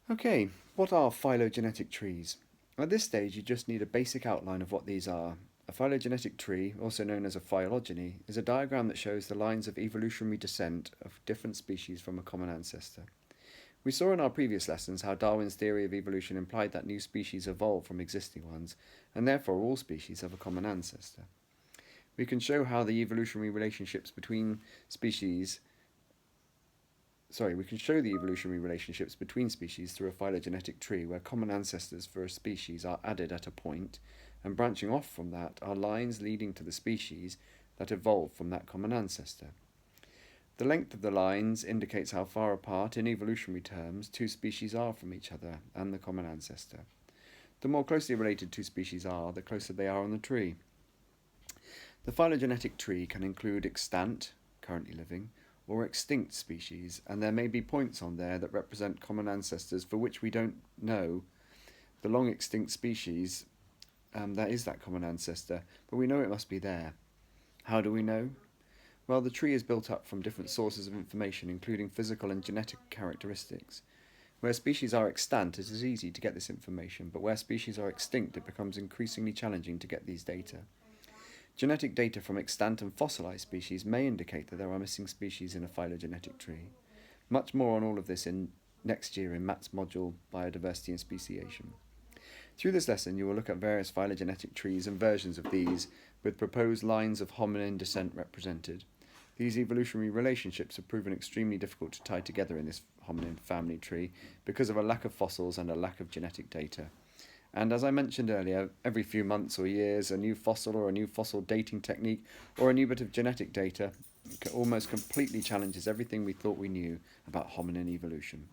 Okay, what are phylogenetic trees? At this stage, you just need a basic outline of what these are. A phylogenetic tree, also known as a phylogeny, is a diagram that shows the lines of evolutionary descent of different species from a common ancestor. We saw in our previous lessons how Darwin's theory of evolution implied that new species evolve from existing ones, and therefore all species have a common ancestor. We can show how the evolutionary relationships between species we can show the evolutionary relationships between species through a phylogenetic tree where common ancestors for a species are added at a point, and branching off from that are lines leading to the species that evolved from that common ancestor. The length of the lines indicates how far apart, in evolutionary terms, two species are from each other and the common ancestor. The more closely related two species are, the closer they are on the tree. The phylogenetic tree can include extant, currently living, or extinct species, and there may be points on there that represent common ancestors for which we don't know the long extinct species that is that common ancestor, but we know it must be there. How do we know? Well, the tree is built up from different sources of information, including physical and genetic characteristics. Where species are extant, it is easy to get this information, but where species are extinct, it becomes increasingly challenging to get these data. Genetic data from extant and fossilized species may indicate that there are missing species in a phylogenetic tree. Much more on all of this next year in Matt's module, Biodiversity and Speciation. Through this lesson, you will look at various phylogenetic trees and versions of these, with proposed lines of hominin descent represented. These evolutionary relationships have proven extremely difficult to tie together in this hominin family tree because of a lack of fossils and a lack of genetic data. And as I mentioned earlier, every few months or years, a new fossil or a new fossil dating technique or a new bit of genetic data almost completely challenges everything we thought we knew about hominin evolution.